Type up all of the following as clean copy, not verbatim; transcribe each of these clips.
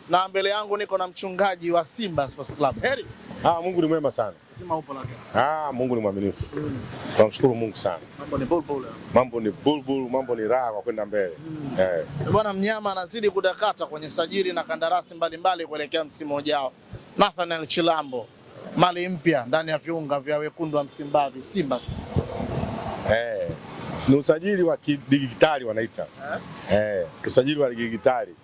na mbele yangu niko na mchungaji wa Simba Sports Club. Heri. Mungu ni mwema sana. Sema upo lakini. Mungu ni mwaminifu. Tunamshukuru Mungu sana. Mambo ni bulbul. Mambo ni raha kwa kwenda mbele. Bwana, mnyama anazidi kudakata kwenye sajili na kandarasi mbalimbali kuelekea msimu ujao. Nathaniel Chilambo, mali mpya ndani ya viunga vya wekundu wa Msimbazi Simba Sports Club. Ni usajili wa kidigitali wanaita. Usajili wa kidigitali.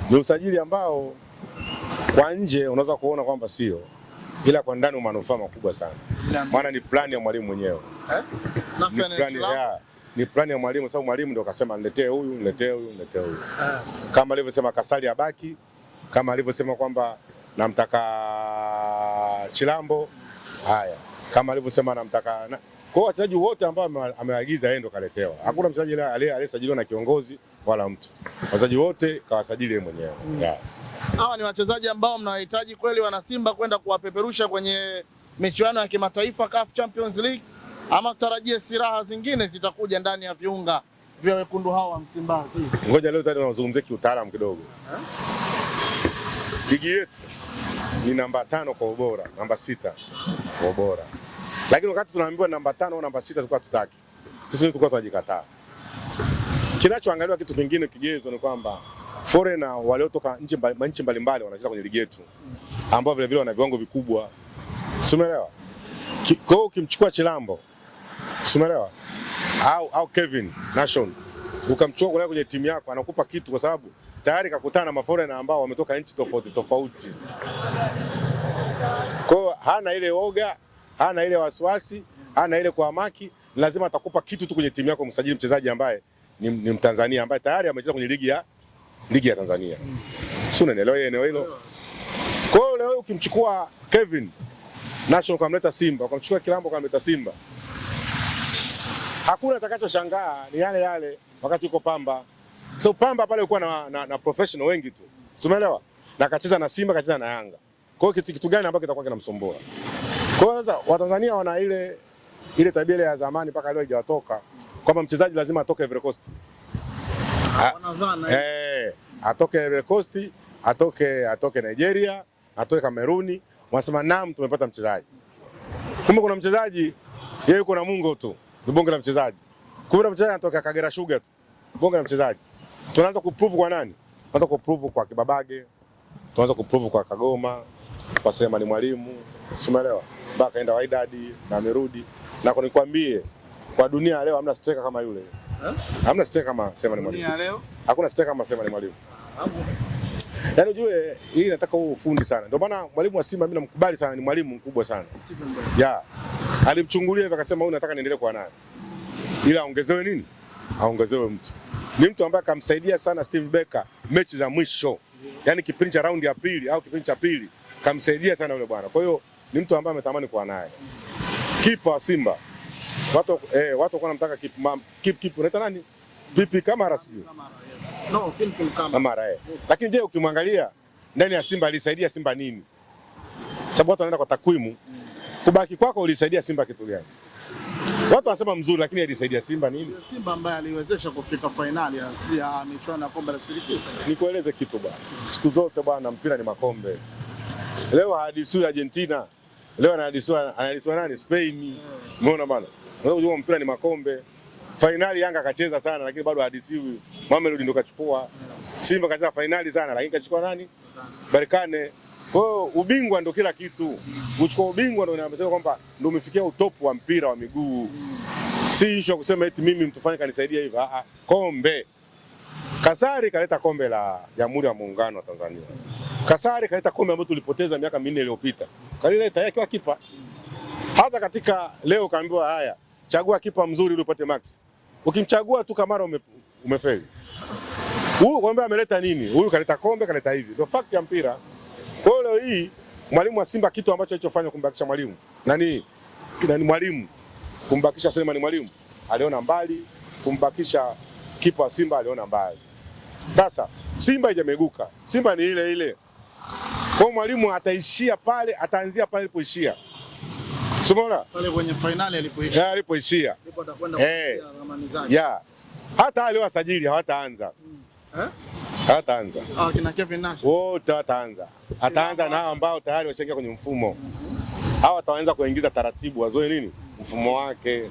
Ni usajili ambao kwa nje unaweza kuona kwamba sio, ila kwa ndani una manufaa makubwa sana. Maana ni plani ya mwalimu mwenyewe. Ni plani ya mwalimu, sababu mwalimu ndio akasema niletee huyu, niletee huyu, niletee huyu. Kama alivyosema Kasali abaki, kama alivyosema kwamba namtaka Chilambo, haya. Kama alivyosema namtaka kwa wachezaji wote ambao ameagiza yeye ndo kaletewa. Hakuna mchezaji aliyesajiliwa na kiongozi wala mtu. Wachezaji wote kawasajili yeye mwenyewe. Hawa ni wachezaji ambao mnawahitaji kweli wana Simba kwenda kuwapeperusha kwenye michuano ya kimataifa CAF Champions League, ama tutarajie silaha zingine zitakuja ndani ya viunga vya wekundu hao wa Msimbazi? Ngoja leo tunazungumzia kiutaalamu kidogo. Ligi yetu ni namba 5 kwa ubora, namba 6 kwa ubora. Lakini wakati tunaambiwa namba 5 au namba 6 tulikuwa tutaki. Sisi tulikuwa tunajikataa. Kinachoangaliwa kitu kingine kigezo ni kwamba foreigner waliotoka nchi mbalimbali wanacheza kwenye ligi yetu, ambao vile vile wana viwango vikubwa. Umeelewa? Kwa hiyo ukimchukua Chilambo, umeelewa? Au Kevin Nation, ukamchukua kwenye timu yako, anakupa kitu kwa sababu tayari kakutana na maforeigner ambao wametoka nchi tofauti. Kwa hiyo hana ile oga, hana ile wasiwasi, hana ile kuhamaki, lazima atakupa kitu tu kwenye timu yako, msajili mchezaji ambaye ni Mtanzania ambaye tayari amecheza kwenye ligi ya Tanzania. Sio, unaelewa eneo hilo? Kwa hiyo leo ukimchukua Kevin National kamleta Simba, ukamchukua Chilambo kamleta Simba, hakuna atakachoshangaa, ni yale wakati yuko Pamba. So Pamba pale ulikuwa na professional wengi tu. Umeelewa? Na akacheza na Simba, akacheza na Yanga. Kwa hiyo kitu gani ambacho kitakuwa kinamsumbua? Kwa hiyo sasa Watanzania wana ile tabia ile ya zamani mpaka leo haijatoka kwamba mchezaji lazima atoke Ivory Coast. Atoke Ivory Coast, atoke Nigeria, atoke Kameruni, wanasema naam tumepata mchezaji. Kumbe kuna mchezaji yeye yuko na Mungu tu. Ni bonge la mchezaji. Kumbe mchezaji anatoka Kagera Sugar tu. Bonge la mchezaji. Tunaanza kuprove kwa nani? Tunaanza kuprove kwa Kibabage. Tunaanza kuprove kwa Kagoma. Pasema ni mwalimu. Umeelewa? Mpaka kaenda Wydad na amerudi. Na nikwambie kwa dunia leo hamna striker kama yule. Hamna striker kama Sema ni mwalimu. Dunia leo? Hakuna striker kama Sema ni mwalimu. Yaani ujue hii inataka ufundi sana. Ndio maana mwalimu wa Simba mimi namkubali sana, ni mwalimu mkubwa sana. Alimchungulia hivi akasema huyu nataka niendelee kwa naye. Ila aongezewe nini? Aongezewe mtu. Ni mtu ambaye akamsaidia sana Steve Becker mechi za mwisho. Yaani kipindi cha raundi ya pili au kipindi cha pili kamsaidia sana yule bwana. Kwa hiyo ni mtu ambaye ametamani kuwa naye. Kipa wa Simba. Watu wanamtaka keep unaita nani? Pipi Kamara sijui. No, Kamara. Lakini je, ukimwangalia ndani ya Simba alisaidia Simba nini? Sababu watu wanaenda kwa takwimu. Kubaki kwako ulisaidia Simba kitu gani? Watu wanasema mzuri, lakini alisaidia Simba nini? Simba ambaye aliwezesha kufika finali ya michuano ya kombe la shirikisho. Nikueleze kitu bwana. Siku zote bwana, mpira ni makombe. Leo hadisu Argentina, leo anahadisiwa nani? Spain. Umeona bwana? Unajua mpira ni makombe. Finali Yanga kacheza sana lakini bado hadisiwi. Mamelodi ndo kachukua. Simba kacheza finali sana lakini kachukua nani? Berkane. Kwa hiyo ubingwa ndo kila kitu. Kuchukua ubingwa ndo inasema kwamba ndo umefikia utopu wa mpira wa miguu. Si issue kusema eti mimi mtufanye kanisaidia hivi. Kombe. Kasari kaleta kombe la Jamhuri ya Muungano wa Tanzania. Kasari kaleta kombe ambalo tulipoteza miaka 4 iliyopita. Kalileta yake kipa. Hata katika leo kaambiwa haya, chagua kipa mzuri ili upate max. Ukimchagua tu Kamara umefeli. Huyu kombe ameleta nini? Huyu kaleta kombe, kaleta hivi. Ndio fact ya mpira. Kwa hiyo leo hii mwalimu wa Simba kitu ambacho alichofanya kumbakisha mwalimu. Nani mwalimu? Kumbakisha Sema ni mwalimu. Aliona mbali, kumbakisha kipa wa Simba aliona mbali. Sasa Simba haijameguka. Simba ni ile ile. Kwa mwalimu ataishia pale, ataanzia pale alipoishia. Umeona? Pale kwenye finali alipoishia. Alipoishia. Ndipo atakwenda kufikia ramani zake. Hata wale wasajili hawataanza. Hataanza. Kina Kevin Nash. Wote wataanza. Ataanza na hao ambao tayari washaingia kwenye mfumo. Hao wataanza kuingiza taratibu wazoe nini? Mfumo wake.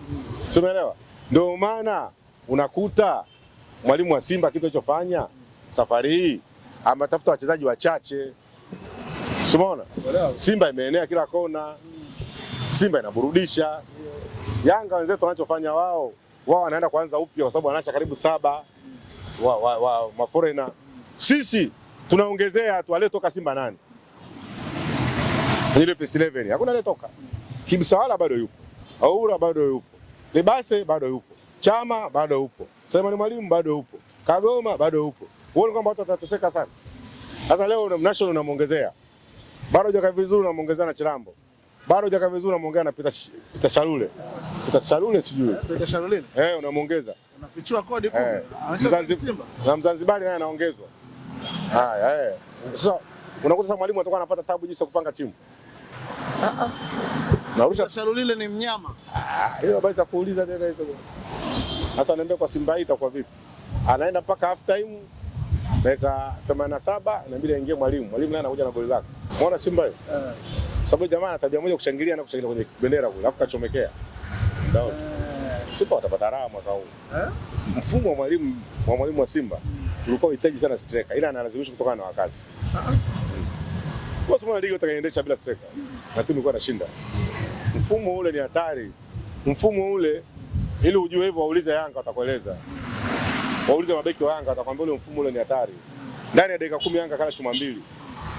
Sio, umeelewa? Ndio maana unakuta mwalimu wa Simba kitu alichofanya safari hii ametafuta wachezaji wachache. Umeona? Simba imeenea kila kona. Simba inaburudisha. Yanga wenzetu wanachofanya wao wanaenda kuanza upya kwa sababu wanaacha karibu 7 wa maforena. Sisi tunaongezea tu aliyetoka Simba nani? Ile first 11 hakuna aliyetoka. Kibisawala bado yupo. Aura bado yupo. Lebase bado yupo. Chama bado yupo. Sema ni Mwalimu bado yupo. Kagoma bado yupo. Uone kwamba watu watateseka sana. Sasa leo National unamuongezea. Bado hajaka vizuri unamuongezea na Chilambo. Bado hajaka vizuri unamuongea na Peter Shalule. Peter Shalule sijui. Peter Shalule. Unamuongeza. Unafichua kodi kumbe. Simba. Na Mzanzibari naye anaongezwa. Haya. Sasa unakuta sasa mwalimu atakuwa anapata tabu jinsi ya kupanga timu. Peter Shalule ni mnyama. Hiyo habari za kuuliza tena hizo. Sasa niambia kwa Simba hii itakuwa vipi? Anaenda mpaka half time dakika 87 inabidi aingie mwalimu. Mwalimu naye anakuja na goli lake. Umeona Simba hiyo? Sababu jamaa ana tabia moja kushangilia na kushangilia kwenye bendera kule, alafu kachomekea. Ndio. Simba watapata raha mwaka huu. Mfumo wa mwalimu wa Simba ulikuwa unahitaji sana striker, ila analazimisha kutokana na wakati. Kwa sababu ligi utakaendesha bila striker. Na timu ilikuwa inashinda. Mfumo ule ni hatari. Mfumo ule ili ujue hivyo waulize Yanga watakueleza. Waulize mabeki wa Yanga watakwambia ule mfumo ule ni hatari. Ndani ya dakika 10 Yanga kala chuma 2.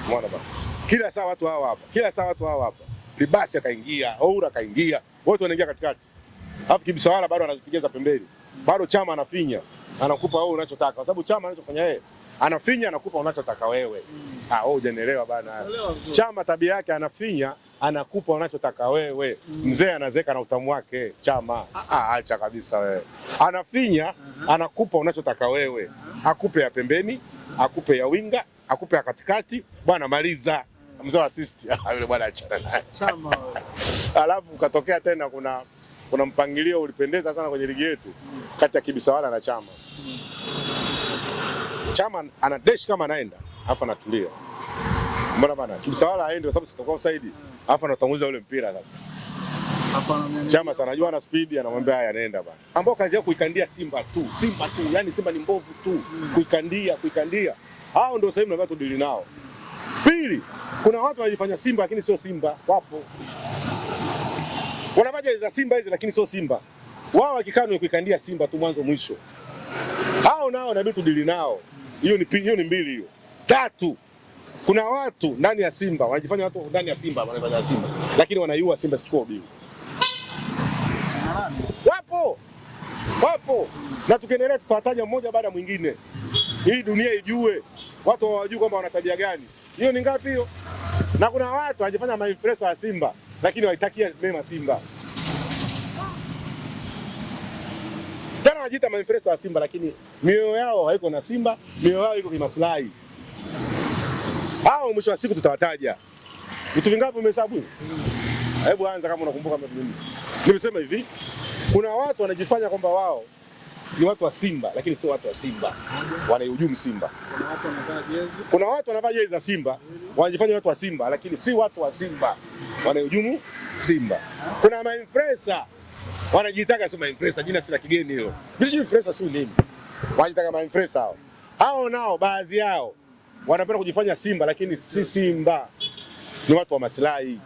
Umeona baba? Kila saa watu hawa hapa. Libasi akaingia, Oura akaingia. Wote wanaingia katikati. Alafu Kibisawala bado anazipigeza pembeni. Bado Chama anafinya. Anakupa wewe unachotaka. Kwa sababu Chama anachofanya yeye, anafinya anakupa unachotaka wewe. Wewe hujanielewa bana. Chama tabia yake anafinya, anakupa unachotaka wewe. Mzee anazeka na utamu wake Chama. Acha kabisa wewe. Anafinya, anakupa unachotaka wewe. Akupe ya pembeni, akupe ya winga, akupe ya katikati, bwana maliza. Mzee wa assist. Yule bwana achana naye. Chama. Alafu ukatokea tena kuna mpangilio ulipendeza sana kwenye ligi yetu kati ya Kibisawala na Chama. Chama ana dash kama anaenda, alafu anatulia. Mbona bana? Kibisawala haendi kwa sababu sitakuwa offside. Alafu anatanguliza ule mpira sasa. Chama sana anajua ana speed, anamwambia haya anaenda bana. Ambao kazi yao kuikandia Simba tu. Yaani Simba ni mbovu tu. Kuikandia. Hao ndio sasa hivi tunataka tudili nao. Pili, kuna watu wanajifanya Simba lakini sio Simba, wapo. Wanavaja za Simba hizi lakini sio Simba. Wao wakikaa ni kuikandia Simba tu mwanzo mwisho. Hao nao inabidi tudili nao. Hiyo ni mbili hiyo. Tatu, kuna watu ndani ya Simba wanajifanya watu ndani ya Simba wanafanya Simba lakini wanaiua Simba sichukua ubingwa. Wapo. Na tukiendelea tutawataja mmoja baada ya mwingine. Hii dunia ijue watu hawajui kwamba wana tabia gani. Hiyo ni ngapi hiyo? Na kuna watu wanajifanya mainfluencer wa Simba lakini waitakia mema Simba. Tena wanajiita mainfluencer wa Simba lakini mioyo yao haiko na Simba, mioyo yao iko kwa maslahi. Hao mwisho wa siku tutawataja. Vitu vingapi umehesabu? Hebu anza kama unakumbuka mimi. Nimesema hivi, kuna watu wanajifanya kwamba wao ni watu wa Simba lakini sio watu wa Simba. Wanaihujumu Simba. Kuna watu wanavaa jezi za Simba, wanajifanya watu wa Simba lakini si watu wa Simba. Wanaihujumu Simba. Kuna mainfluencer wanajitaka sio mainfluencer, jina si la kigeni hilo. Mimi sijui influencer sio nini. Wanajitaka mainfluencer hao. Hao nao baadhi yao wanapenda kujifanya Simba lakini si Simba. Ni watu wa maslahi.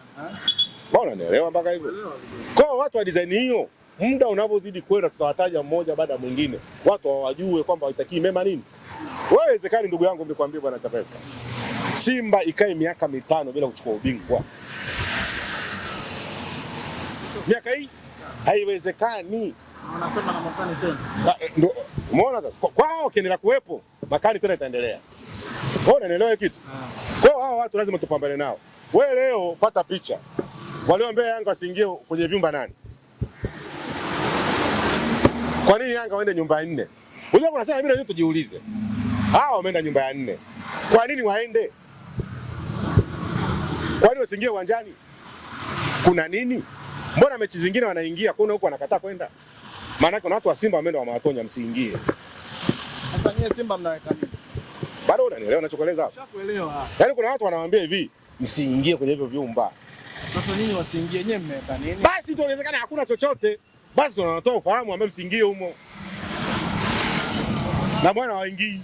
Mbona unaelewa mpaka hivyo? Kwa watu wa design hiyo, muda unavyozidi kwenda tutawataja mmoja baada ya mwingine. Watu hawajue kwamba waitakii mema nini. Wewe wezekani ndugu yangu nimekwambia bwana Chapesa. Simba ikae miaka 5 bila kuchukua ubingwa. Miaka hii haiwezekani. Wanasema na makani tena. Ndio umeona sasa. Kwao kiendelea kuwepo, makani tena itaendelea. Wewe unaelewa kitu? Kwa hao watu lazima tupambane nao. Wewe leo pata picha. Walioambia Yanga wasiingie kwenye vyumba nani? Kwa nini Yanga waende nyumba 4? Unajua kuna sana mimi tujiulize. Hao wameenda nyumba ya 4. Kwa nini waende? Kwa nini wasiingie uwanjani? Kuna nini? Mbona mechi zingine wanaingia kuna huko wanakataa kwenda? Maana kuna watu wa Simba wameenda wamewatonya msiingie. Sasa nyie Simba mnaweka nini? Bado unanielewa ninachokueleza hapa? Nishakuelewa. Yaani kuna watu wanawaambia hivi, msiingie kwenye hivyo vyumba. Sasa nini wasiingie, nyewe mmeweka nini? Basi tu inawezekana hakuna chochote. Basi tunatoa ufahamu ambao msiingie humo. Na bwana waingii.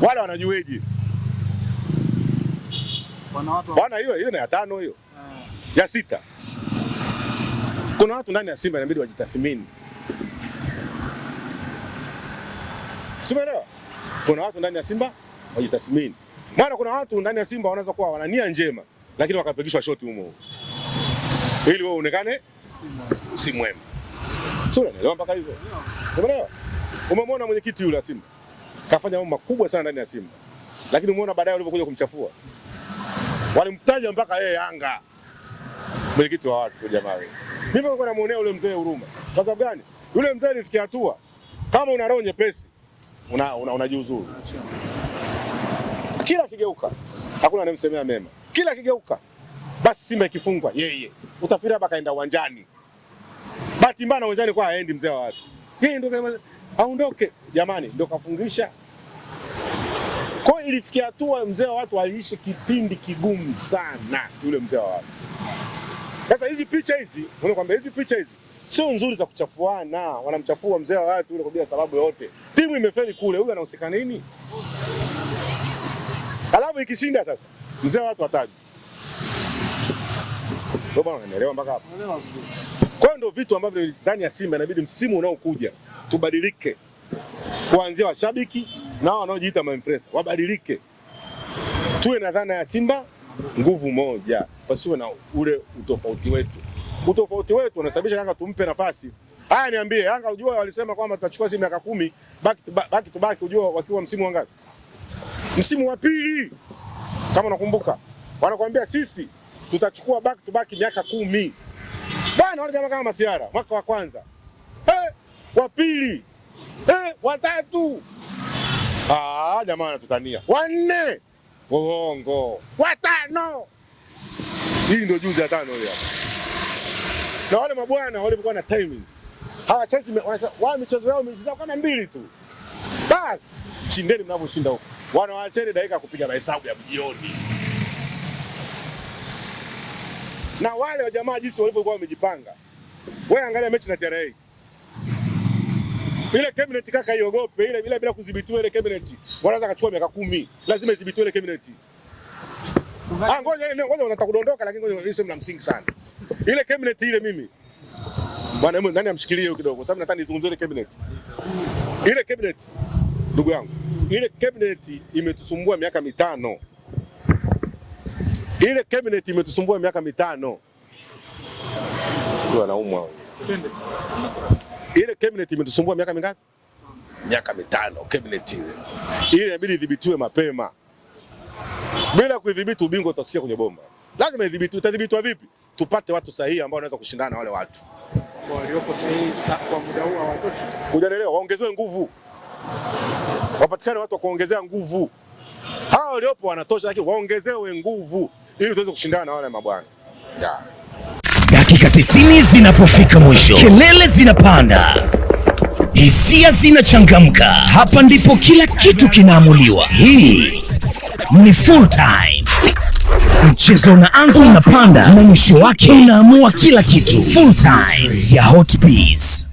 Wale wanajueje? Bwana hiyo ni ya 5 hiyo. Ya 6. Kuna watu ndani ya Simba inabidi wajitathmini. Simeelewa? Kuna watu ndani ya Simba wajitathmini. Maana kuna watu ndani ya Simba wanaweza kuwa wana nia njema lakini wakapigishwa shoti humo. Ili wewe uonekane si mwema. Sio, unaelewa mpaka hivyo? Umeelewa? Umemwona mwenyekiti yule wa Simba kafanya mambo makubwa sana ndani ya Simba. Lakini umeona baadaye walipokuja kumchafua. Walimtaja mpaka yeye Yanga. Mwenyekiti wa watu jamaa wewe. Mimi niko namuonea yule mzee huruma. Kwa sababu gani? Yule mzee alifikia hatua kama una roho nyepesi unajiuzuru. Kila kigeuka hakuna anemsemea mema. Kila kigeuka basi Simba ikifungwa yeye utafikiri hapa kaenda uwanjani. Bahati mbaya uwanjani kwa haendi mzee wa watu. Yeye ndio aondoke jamani, ndio kafungisha. Kwa hiyo ilifikia hatua mzee wa watu aliishi kipindi kigumu sana yule mzee wa watu. Sasa hizi picha hizi, unaona kwamba hizi picha hizi sio nzuri za kuchafuana, wanamchafua mzee wa watu yule kwa bila sababu yote. Timu imefeli kule, huyu anahusika nini? Alafu ikishinda sasa, mzee wa watu hataji. Ndio bwana, unaelewa mpaka hapo? Unaelewa vizuri. Kwa hiyo ndio vitu ambavyo ndani ya Simba inabidi msimu unaokuja tubadilike. Kuanzia washabiki na wanaojiita ma-influencer wabadilike. Tuwe na dhana ya Simba nguvu moja, pasiwe na ule utofauti wetu. Utofauti wetu unasababisha Yanga tumpe nafasi. Haya niambie, Yanga unajua walisema kwamba tutachukua simu miaka 10 back to back, unajua wakiwa msimu wangapi? Msimu wa pili. Kama unakumbuka, wanakuambia sisi tutachukua back to back miaka 10. Bwana wale jamaa kama Masiara, mwaka wa kwanza. Wa pili. Wa tatu. Jamaa wanatutania. Wa 4. Uongo. Wa 5. Hii ndio juzi ya 5 hiyo. Na wale mabwana walipokuwa na timing. Hawachezi wao michezo yao michezo kama 2 tu. Bas, shindeni mnavyoshinda huko. Wanawaacheni dakika kupiga mahesabu ya jioni. Na wale wa jamaa jinsi walivyokuwa wamejipanga. Wewe angalia mechi na TRA. Ile cabinet kaka iogope, ile bila kudhibitiwa ile cabinet. Wanaweza kachukua miaka 10. Lazima idhibitiwe ile cabinet. Ngoja unataka kudondoka lakini ngoja hizo mna msingi sana. Ile cabinet ile mimi. Bwana nani amshikilie hiyo kidogo sababu nataka nizungumzie ile cabinet. Ile cabinet ndugu yangu. Ile cabinet imetusumbua miaka 5. Ile cabinet imetusumbua miaka 5. Ndio anaumwa. Ile cabinet imetusumbua miaka mingapi? Miaka 5 cabinet ile. Ile inabidi idhibitiwe mapema. Bila kuidhibiti ubingwa utasikia kwenye bomba. Lazima idhibitiwe. Itadhibitiwa vipi? Tupate watu sahihi ambao wanaweza kushindana na wale watu. Waliopo sahihi kwa muda huu hawatoshi. Hujaelewa, waongezewe nguvu. Wapatikane watu wa kuongezea nguvu. Hao waliopo wanatosha lakini waongezewe nguvu ili tuweze kushindana na wale mabwana. Dakika 90 zinapofika mwisho, kelele zinapanda, hisia zinachangamka. Hapa ndipo kila kitu kinaamuliwa. Hii ni full time. Mchezo unaanza, unapanda na mwisho wake unaamua kila kitu. Full time ya Hotbiz.